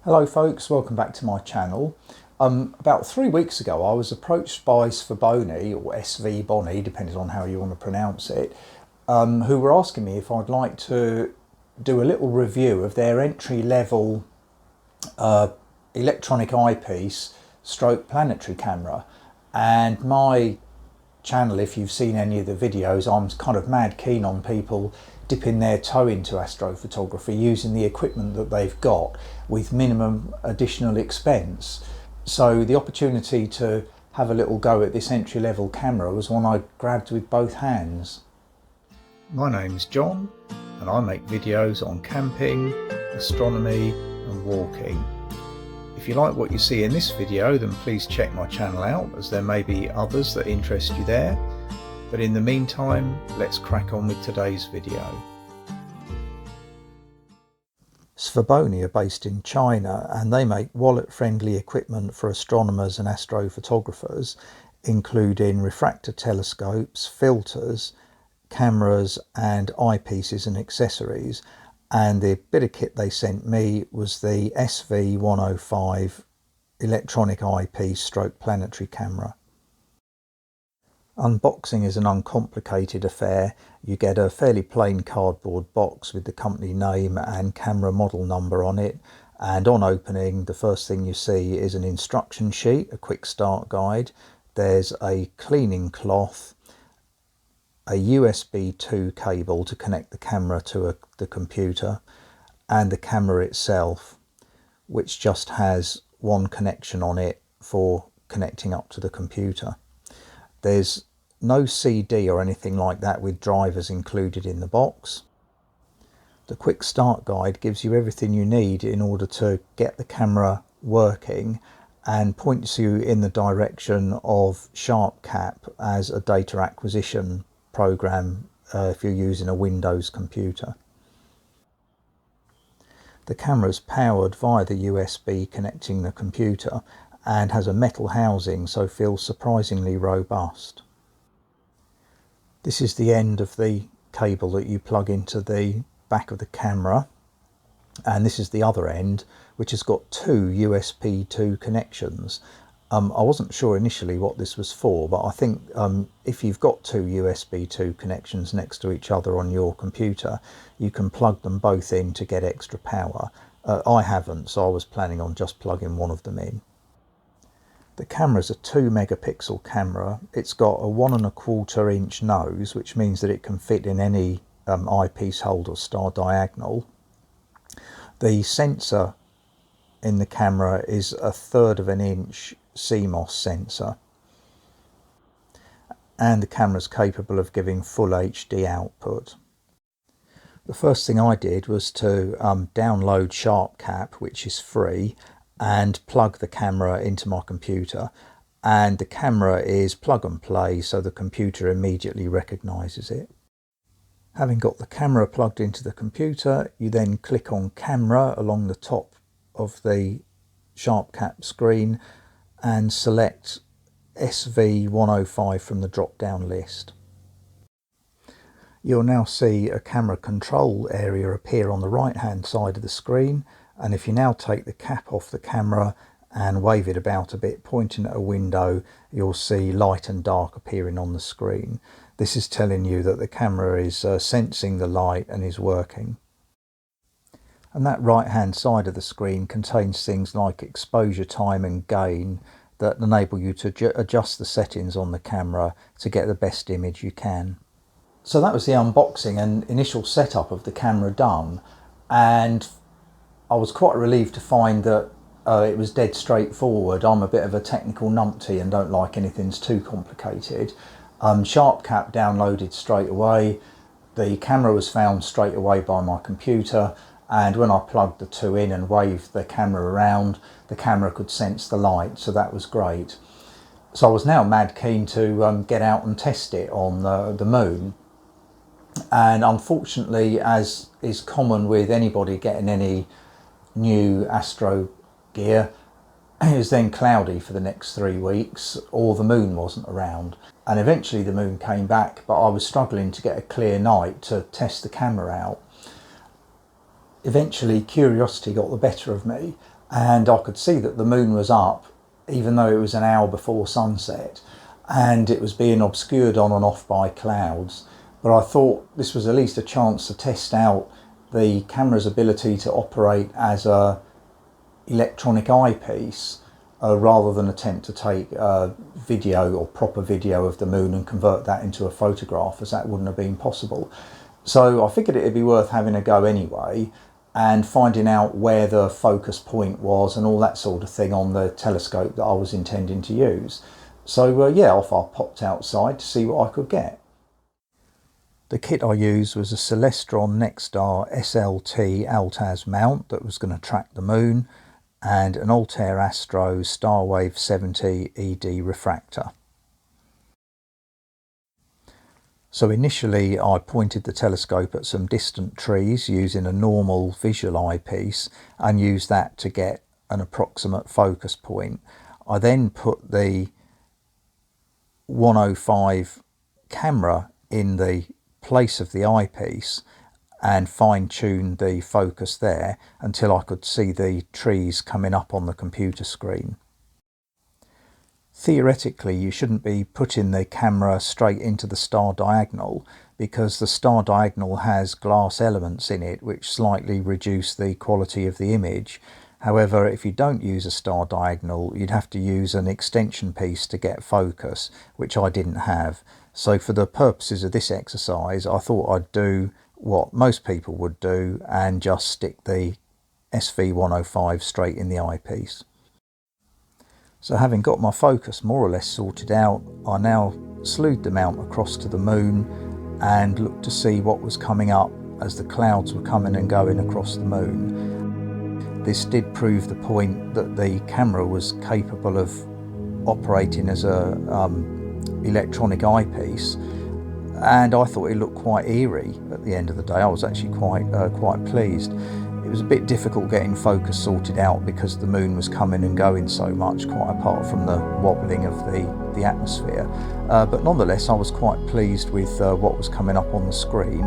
Hello folks, welcome back to my channel. About 3 weeks ago I was approached by Svbony, or Svbony, depending on how you want to pronounce it, who were asking me if I'd like to do a little review of their entry-level electronic eyepiece stroke planetary camera. And my channel, if you've seen any of the videos, I'm kind of mad keen on people dipping their toe into astrophotography using the equipment that they've got with minimum additional expense. So the opportunity to have a little go at this entry-level camera was one I grabbed with both hands. My name's John and I make videos on camping, astronomy and walking. If you like what you see in this video, then please check my channel out, as there may be others that interest you there. But in the meantime, let's crack on with today's video. Svbony are based in China and they make wallet-friendly equipment for astronomers and astrophotographers, including refractor telescopes, filters, cameras and eyepieces and accessories. And the bit of kit they sent me was the SV105 electronic eyepiece stroke planetary camera. Unboxing is an uncomplicated affair. You get a fairly plain cardboard box with the company name and camera model number on it, and on opening the first thing you see is an instruction sheet, a quick start guide. There's a cleaning cloth, a USB 2 cable to connect the camera to the computer, and the camera itself, which just has one connection on it for connecting up to the computer. There's no CD or anything like that with drivers included in the box. The quick start guide gives you everything you need in order to get the camera working and points you in the direction of SharpCap as a data acquisition program if you're using a Windows computer. The camera is powered via the USB connecting the computer and has a metal housing, so feels surprisingly robust. This is the end of the cable that you plug into the back of the camera, and this is the other end, which has got two USB 2 connections. I wasn't sure initially what this was for, but I think if you've got two USB 2 connections next to each other on your computer, you can plug them both in to get extra power. I haven't, so I was planning on just plugging one of them in. The camera's a 2 megapixel camera. It's got a 1¼ inch nose, which means that it can fit in any eyepiece holder star diagonal. The sensor in the camera is a 1/3 inch CMOS sensor, and the camera is capable of giving full HD output. The first thing I did was to download SharpCap, which is free, and plug the camera into my computer, and the camera is plug and play, so the computer immediately recognizes it. Having got the camera plugged into the computer, you then click on camera along the top of the SharpCap screen and select SV105 from the drop down list. You'll now see a camera control area appear on the right hand side of the screen, and if you now take the cap off the camera and wave it about a bit, pointing at a window, you'll see light and dark appearing on the screen. This is telling you that the camera is sensing the light and is working. And that right hand side of the screen contains things like exposure time and gain that enable you to adjust the settings on the camera to get the best image you can. So that was the unboxing and initial setup of the camera done, and I was quite relieved to find that it was dead straightforward. I'm a bit of a technical numpty and don't like anything too complicated. SharpCap downloaded straight away, the camera was found straight away by my computer, and when I plugged the two in and waved the camera around, the camera could sense the light, so that was great. So I was now mad keen to get out and test it on the moon. And unfortunately, as is common with anybody getting any new astro gear, it was then cloudy for the next 3 weeks, or the moon wasn't around. And eventually the moon came back, but I was struggling to get a clear night to test the camera out. Eventually curiosity got the better of me, and I could see that the moon was up even though it was an hour before sunset, and it was being obscured on and off by clouds. But I thought this was at least a chance to test out the camera's ability to operate as a electronic eyepiece, rather than attempt to take video or proper video of the moon and convert that into a photograph, as that wouldn't have been possible. So I figured it'd be worth having a go anyway, and finding out where the focus point was and all that sort of thing on the telescope that I was intending to use. So yeah, off I popped outside to see what I could get. The kit I used was a Celestron Nexstar SLT Altaz mount that was going to track the moon, and an Altair Astro Starwave 70 ED refractor. So initially I pointed the telescope at some distant trees using a normal visual eyepiece and used that to get an approximate focus point. I then put the 105 camera in the place of the eyepiece and fine-tuned the focus there until I could see the trees coming up on the computer screen. Theoretically, you shouldn't be putting the camera straight into the star diagonal, because the star diagonal has glass elements in it which slightly reduce the quality of the image. However, if you don't use a star diagonal, you'd have to use an extension piece to get focus, which I didn't have. So for the purposes of this exercise, I thought I'd do what most people would do and just stick the SV105 straight in the eyepiece. So having got my focus more or less sorted out, I now slewed the mount across to the moon and looked to see what was coming up as the clouds were coming and going across the moon. This did prove the point that the camera was capable of operating as a electronic eyepiece, and I thought it looked quite eerie at the end of the day. I was actually quite pleased. It was a bit difficult getting focus sorted out because the moon was coming and going so much, quite apart from the wobbling of the atmosphere. But nonetheless, I was quite pleased with what was coming up on the screen,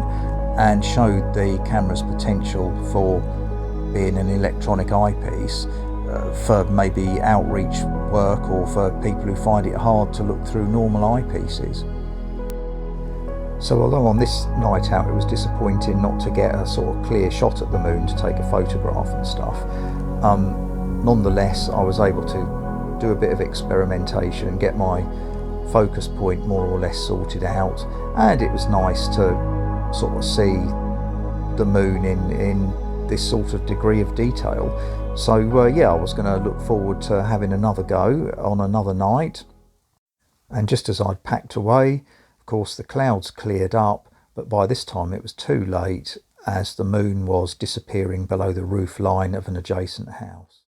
and showed the camera's potential for being an electronic eyepiece for maybe outreach work, or for people who find it hard to look through normal eyepieces. So although on this night out it was disappointing not to get a sort of clear shot at the moon to take a photograph and stuff, nonetheless I was able to do a bit of experimentation and get my focus point more or less sorted out, and it was nice to sort of see the moon in this sort of degree of detail. So yeah, I was going to look forward to having another go on another night. And just as I'd packed away, of course the clouds cleared up, but by this time it was too late, as the moon was disappearing below the roof line of an adjacent house.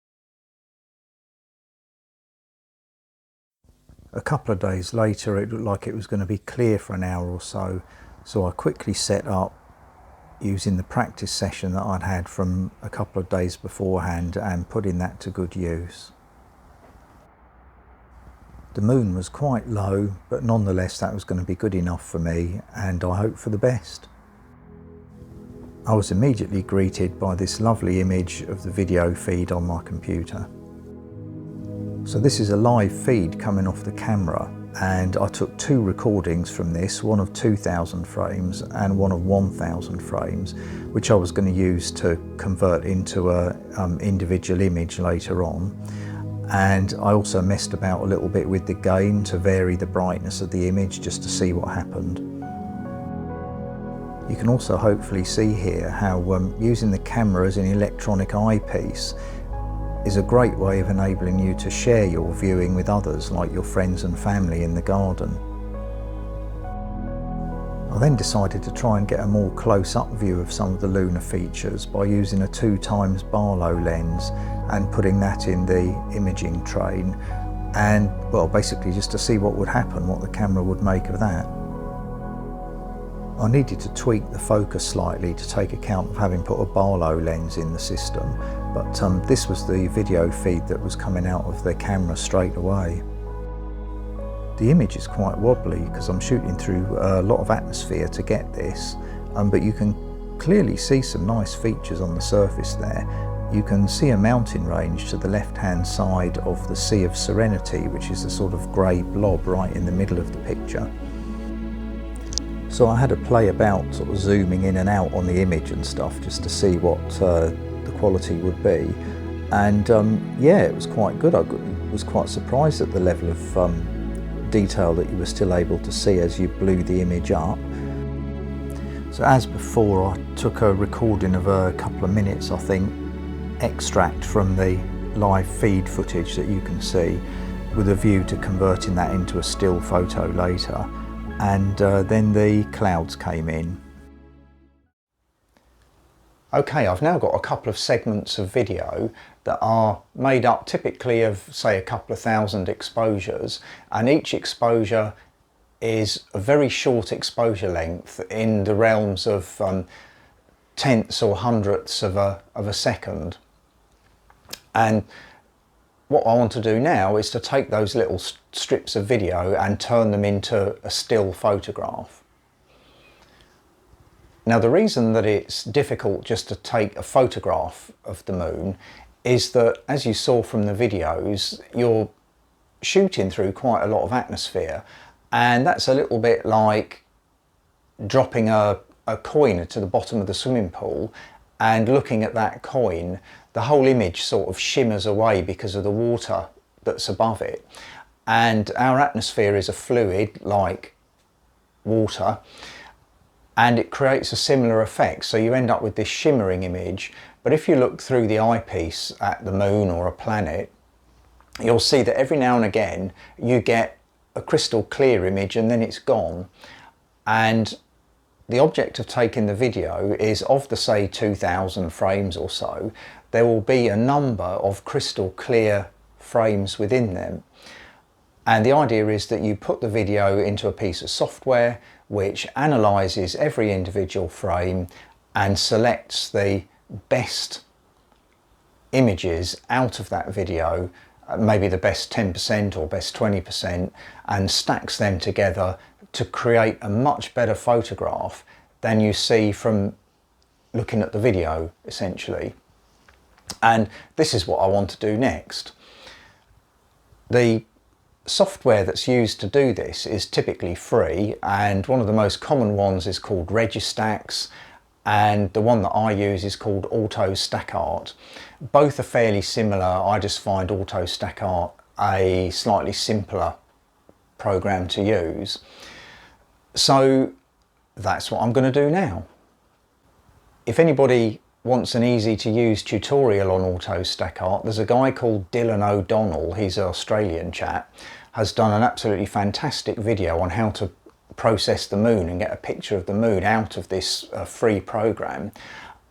A couple of days later it looked like it was going to be clear for an hour or so, so I quickly set up using the practice session that I'd had from a couple of days beforehand and putting that to good use. The moon was quite low, but nonetheless that was going to be good enough for me, and I hope for the best. I was immediately greeted by this lovely image of the video feed on my computer. So this is a live feed coming off the camera, and I took two recordings from this, one of 2000 frames and one of 1000 frames, which I was going to use to convert into an individual image later on. And I also messed about a little bit with the gain to vary the brightness of the image just to see what happened. You can also hopefully see here how using the camera as an electronic eyepiece is a great way of enabling you to share your viewing with others, like your friends and family in the garden. I then decided to try and get a more close-up view of some of the lunar features by using a 2x Barlow lens and putting that in the imaging train, and well, basically just to see what would happen, what the camera would make of that. I needed to tweak the focus slightly to take account of having put a Barlow lens in the system, but this was the video feed that was coming out of the camera straight away. The image is quite wobbly because I'm shooting through a lot of atmosphere to get this, but you can clearly see some nice features on the surface there. you can see a mountain range to the left-hand side of the Sea of Serenity, which is a sort of grey blob right in the middle of the picture. So I had a play about sort of zooming in and out on the image and stuff just to see what the quality would be. And yeah, it was quite good. I was quite surprised at the level of detail that you were still able to see as you blew the image up. So as before, I took a recording of a couple of minutes, I think, extract from the live feed footage that you can see, with a view to converting that into a still photo later. And then the clouds came in. Okay, I've now got a couple of segments of video that are made up typically of, say, a couple of thousand exposures, and each exposure is a very short exposure length in the realms of tenths or hundredths of a second. And what I want to do now is to take those little strips of video and turn them into a still photograph. Now, the reason that it's difficult just to take a photograph of the moon is that, as you saw from the videos, you're shooting through quite a lot of atmosphere, and that's a little bit like dropping a coin to the bottom of the swimming pool and looking at that coin. The whole image sort of shimmers away because of the water that's above it, and our atmosphere is a fluid like water, and it creates a similar effect, so you end up with this shimmering image. But if you look through the eyepiece at the moon or a planet, you'll see that every now and again you get a crystal clear image and then it's gone. And the object of taking the video is, of the, say, 2,000 frames or so, there will be a number of crystal clear frames within them. And the idea is that you put the video into a piece of software which analyses every individual frame and selects the best images out of that video, maybe the best 10% or best 20%, and stacks them together to create a much better photograph than you see from looking at the video, essentially. And this is what I want to do next. The software that's used to do this is typically free, and one of the most common ones is called Registax, and the one that I use is called Autostakkert. Both are fairly similar. I just find Autostakkert a slightly simpler program to use. So that's what I'm going to do now. If anybody wants an easy to use tutorial on Autostakkert, there's a guy called Dylan O'Donnell, he's an Australian chap, has done an absolutely fantastic video on how to process the moon and get a picture of the moon out of this free program.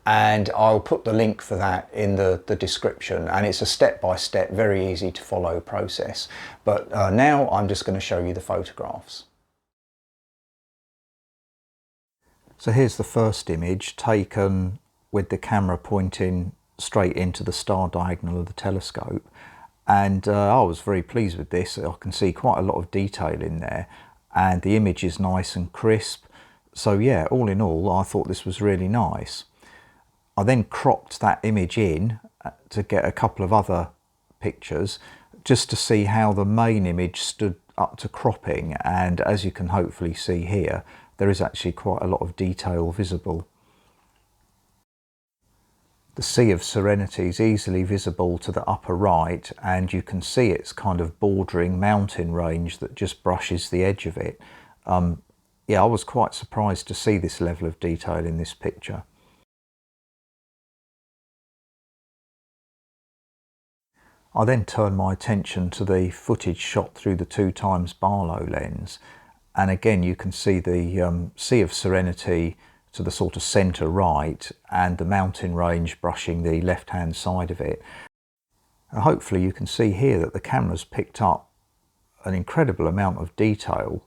And I'll put the link for that in the description, and it's a step-by-step, very easy to follow process. But now I'm just going to show you the photographs. So here's the first image taken with the camera pointing straight into the star diagonal of the telescope, and I was very pleased with this. I can see quite a lot of detail in there, and the image is nice and crisp. So yeah, all in all, I thought this was really nice. I then cropped that image in to get a couple of other pictures just to see how the main image stood up to cropping, and as you can hopefully see here, there is actually quite a lot of detail visible. The Sea of Serenity is easily visible to the upper right, and you can see its kind of bordering mountain range that just brushes the edge of it. Yeah, I was quite surprised to see this level of detail in this picture. I then turned my attention to the footage shot through the 2x Barlow lens, and again you can see the Sea of Serenity to the sort of centre right, and the mountain range brushing the left hand side of it. And hopefully you can see here that the camera's picked up an incredible amount of detail,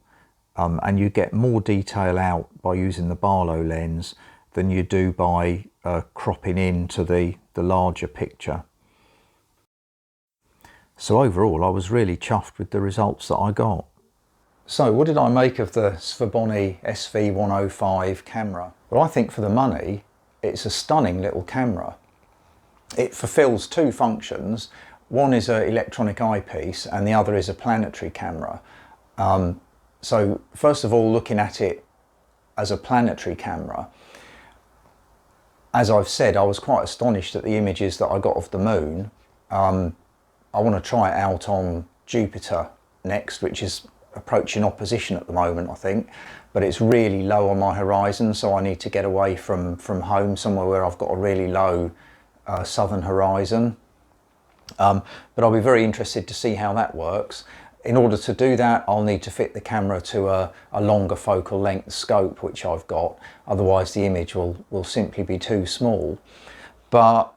and you get more detail out by using the Barlow lens than you do by cropping into the larger picture. So overall I was really chuffed with the results that I got. So what did I make of the Svbony SV105 camera? Well, I think for the money, it's a stunning little camera. It fulfills two functions. One is an electronic eyepiece and the other is a planetary camera. So first of all, looking at it as a planetary camera, as I've said, I was quite astonished at the images that I got of the moon. I want to try it out on Jupiter next, which is approaching opposition at the moment, I think, but it's really low on my horizon, so I need to get away from home, somewhere where I've got a really low southern horizon. But I'll be very interested to see how that works. In order to do that, I'll need to fit the camera to a longer focal length scope, which I've got. Otherwise the image will simply be too small. But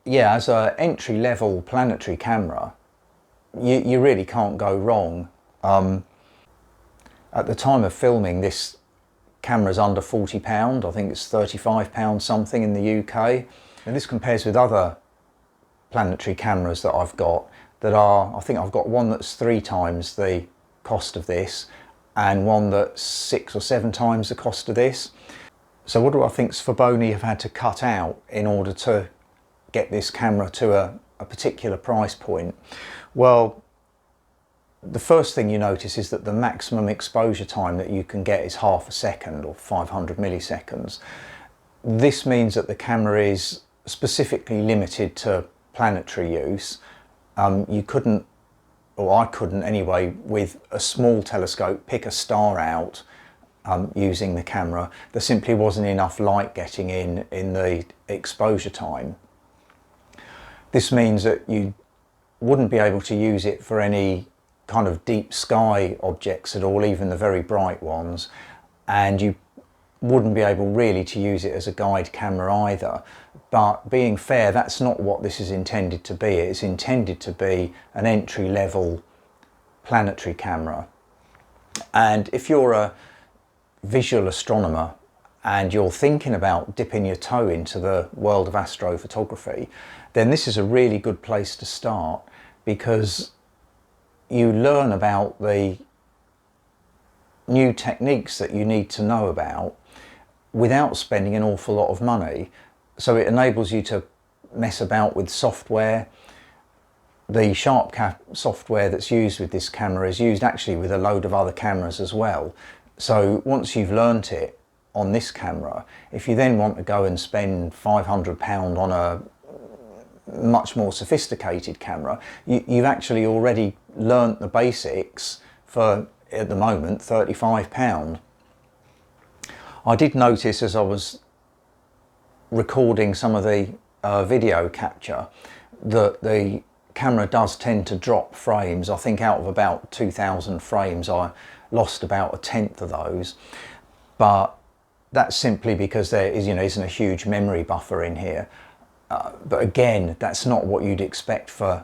yeah, as an entry-level planetary camera, you really can't go wrong. At the time of filming, this camera's under £40. I think it's £35 something in the UK. And this compares with other planetary cameras that I've got that are, I think I've got one that's 3 times the cost of this and one that's 6 or 7 times the cost of this. So what do I think Svbony have had to cut out in order to get this camera to a particular price point? Well, the first thing you notice is that the maximum exposure time that you can get is ½ a second or 500 milliseconds. This means that the camera is specifically limited to planetary use. You couldn't, or I couldn't anyway, with a small telescope pick a star out using the camera. There simply wasn't enough light getting in the exposure time. This means that you wouldn't be able to use it for any kind of deep sky objects at all, even the very bright ones, and you wouldn't be able really to use it as a guide camera either. But being fair, that's not what this is intended to be. It's intended to be an entry-level planetary camera. And if you're a visual astronomer and you're thinking about dipping your toe into the world of astrophotography, then this is a really good place to start, because you learn about the new techniques that you need to know about without spending an awful lot of money. So it enables you to mess about with software. The SharpCap software that's used with this camera is used actually with a load of other cameras as well. So once you've learnt it on this camera, if you then want to go and spend £500 on a much more sophisticated camera, you've actually already learnt the basics for, at the moment, £35. I did notice as I was recording some of the video capture that the camera does tend to drop frames. I think out of about 2,000 frames I lost about 1/10 of those, but that's simply because there is, isn't a huge memory buffer in here. But again, that's not what you'd expect for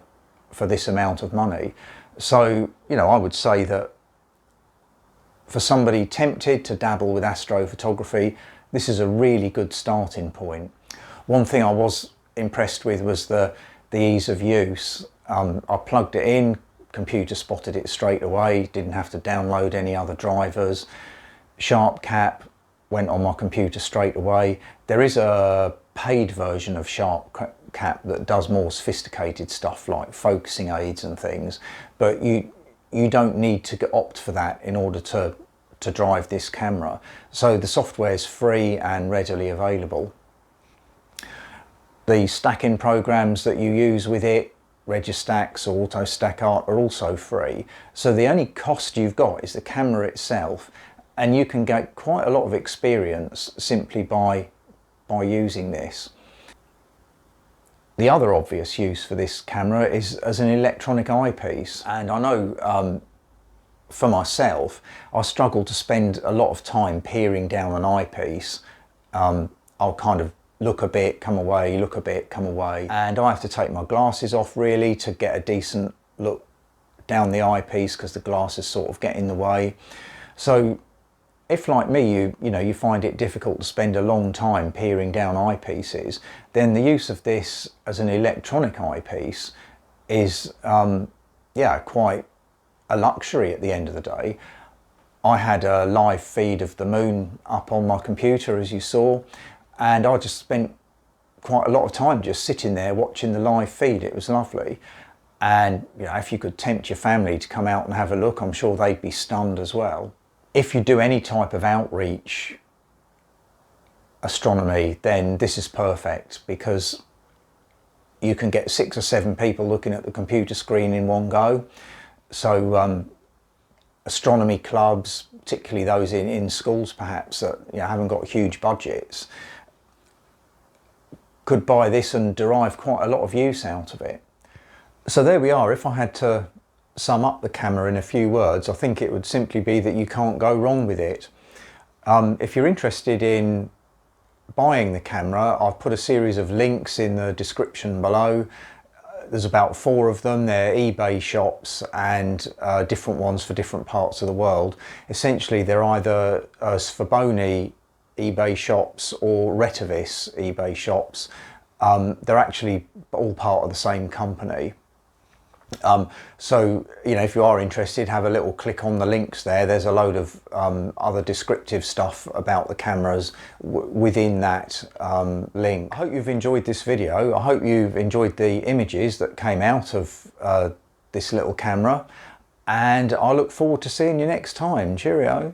this amount of money. So, I would say that for somebody tempted to dabble with astrophotography, this is a really good starting point. One thing I was impressed with was the ease of use. I plugged it in, computer spotted it straight away, didn't have to download any other drivers. SharpCap went on my computer straight away. There is a paid version of SharpCap that does more sophisticated stuff like focusing aids and things, but you don't need to opt for that in order to drive this camera. So the software is free and readily available. The stacking programs that you use with it, Registacks or Autostakkert, are also free. So the only cost you've got is the camera itself, and you can get quite a lot of experience simply by using this. The other obvious use for this camera is as an electronic eyepiece, and I know for myself I struggle to spend a lot of time peering down an eyepiece. I'll kind of look a bit, come away, look a bit, come away, and I have to take my glasses off really to get a decent look down the eyepiece, because the glasses sort of get in the way. So if, like me, you find it difficult to spend a long time peering down eyepieces, then the use of this as an electronic eyepiece is quite a luxury at the end of the day. I had a live feed of the moon up on my computer, as you saw, and I just spent quite a lot of time just sitting there watching the live feed. It was lovely. And you know, if you could tempt your family to come out and have a look, I'm sure they'd be stunned as well. If you do any type of outreach astronomy, then this is perfect, because you can get 6 or 7 people looking at the computer screen in one go. So astronomy clubs, particularly those in schools perhaps that, you know, haven't got huge budgets, could buy this and derive quite a lot of use out of it. So there we are. If I had to sum up the camera in a few words, I think it would simply be that you can't go wrong with it. If you're interested in buying the camera, I've put a series of links in the description below. There's about 4 of them. They're eBay shops, and different ones for different parts of the world. Essentially, they're either Svbony eBay shops or Retovis eBay shops. They're actually all part of the same company. So, you know, if you are interested, have a little click on the links there. There's a load of other descriptive stuff about the cameras within that link. I hope you've enjoyed this video. I hope you've enjoyed the images that came out of this little camera, and I look forward to seeing you next time. Cheerio.